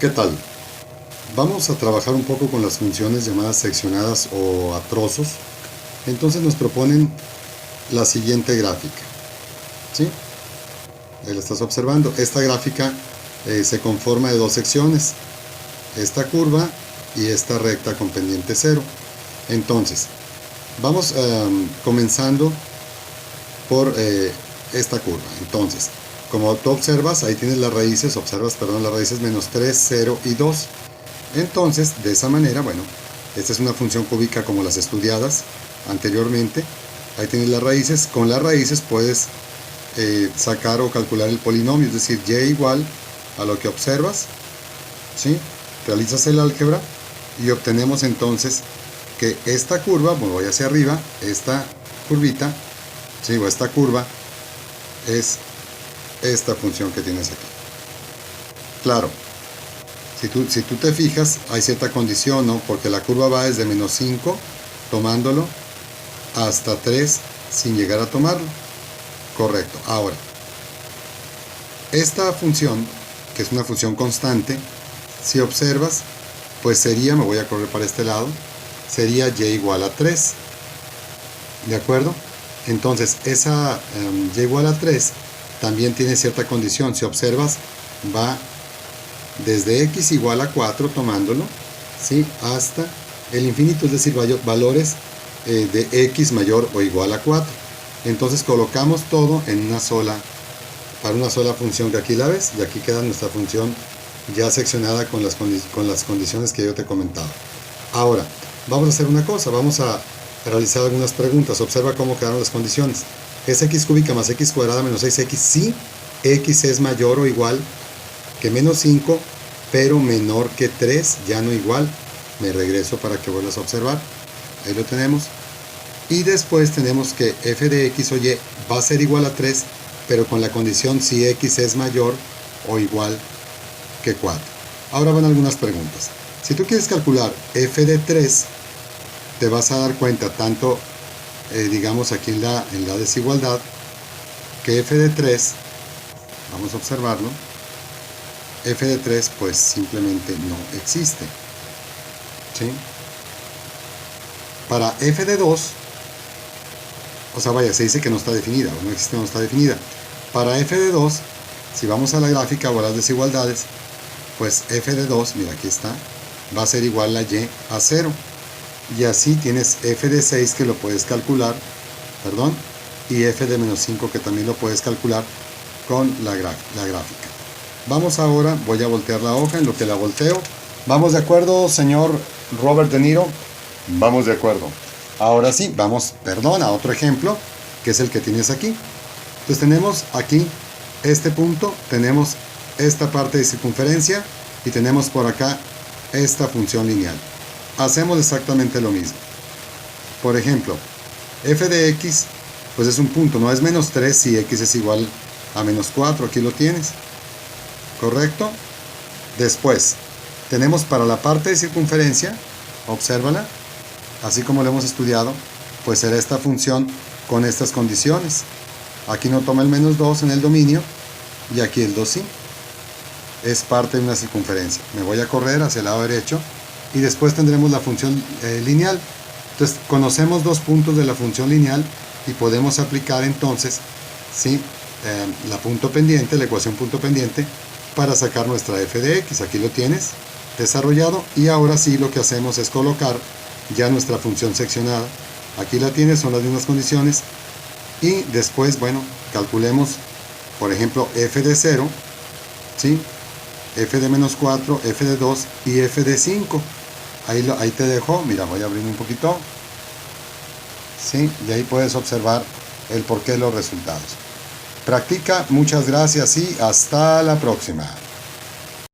¿Qué tal? Vamos a trabajar un poco con las funciones llamadas seccionadas o a trozos. Entonces nos proponen la siguiente gráfica. ¿Sí? Ahí la estás observando. Esta gráfica se conforma de dos secciones. Esta curva y esta recta con pendiente 0. Entonces, vamos comenzando por esta curva. Entonces, como tú observas, ahí tienes las raíces, las raíces menos 3, 0 y 2. Entonces, de esa manera, bueno, esta es una función cúbica como las estudiadas anteriormente. Ahí tienes las raíces. Con las raíces puedes sacar o calcular el polinomio, es decir, y igual a lo que observas, ¿sí? Realizas el álgebra y obtenemos entonces que esta curva, bueno, voy hacia arriba, esta curvita, ¿sí? O esta curva es esta función que tienes aquí. Claro, si tú te fijas, hay cierta condición, ¿no? Porque la curva va desde menos 5, tomándolo, hasta 3, sin llegar a tomarlo. Correcto. Ahora, esta función, que es una función constante, si observas, pues sería, me voy a correr para este lado, sería y igual a 3. ¿De acuerdo? Entonces, esa y igual a 3 también tiene cierta condición. Si observas, va desde x igual a 4, tomándolo, ¿sí? Hasta el infinito, es decir, valores de x mayor o igual a 4. Entonces colocamos todo en para una sola función, que aquí la ves, y aquí queda nuestra función ya seccionada con las condiciones que yo te he comentado. Ahora, vamos a hacer una cosa, vamos a realizar algunas preguntas. Observa cómo quedaron las condiciones. Es x cúbica más x cuadrada menos 6x si x es mayor o igual que menos 5, pero menor que 3, ya no igual. Me regreso para que vuelvas a observar. Ahí lo tenemos. Y después tenemos que f de x o y va a ser igual a 3, pero con la condición si x es mayor o igual que 4. Ahora van algunas preguntas. Si tú quieres calcular f de 3, te vas a dar cuenta, tanto digamos aquí en la desigualdad, que f de 3, vamos a observarlo, f de 3 pues simplemente no existe. ¿Sí? Para f de 2, o sea, vaya, se dice que no está definida, o no existe, no está definida. Para f de 2, si vamos a la gráfica o a las desigualdades, pues f de 2, mira, aquí está, va a ser igual a y a 0. Y así tienes f de 6 que lo puedes calcular, y f de menos 5 que también lo puedes calcular con la gráfica. Vamos ahora, voy a voltear la hoja en lo que la volteo. ¿Vamos de acuerdo, señor Robert De Niro? Vamos de acuerdo. Ahora sí, vamos, a otro ejemplo, que es el que tienes aquí. Entonces tenemos aquí este punto, tenemos esta parte de circunferencia y tenemos por acá esta función lineal. Hacemos exactamente lo mismo. Por ejemplo, f de x, pues es un punto, no es menos 3 si x es igual a menos 4, aquí lo tienes. ¿Correcto? Después, tenemos para la parte de circunferencia, obsérvala, así como lo hemos estudiado, pues será esta función con estas condiciones. Aquí no toma el menos 2 en el dominio, y aquí el 2 sí. Es parte de una circunferencia. Me voy a correr hacia el lado derecho, y después tendremos la función lineal. Entonces conocemos dos puntos de la función lineal y podemos aplicar entonces, ¿sí? La punto pendiente, la ecuación punto pendiente, para sacar nuestra f de x. Aquí lo tienes desarrollado, y ahora sí lo que hacemos es colocar ya nuestra función seccionada. Aquí la tienes, son las mismas condiciones, y después, bueno, calculemos, por ejemplo, f de 0, ¿sí? F de menos 4, f de 2 y f de 5. Ahí te dejo, mira, voy a abrir un poquito, ¿sí? Y ahí puedes observar el porqué de los resultados. Practica, muchas gracias y hasta la próxima.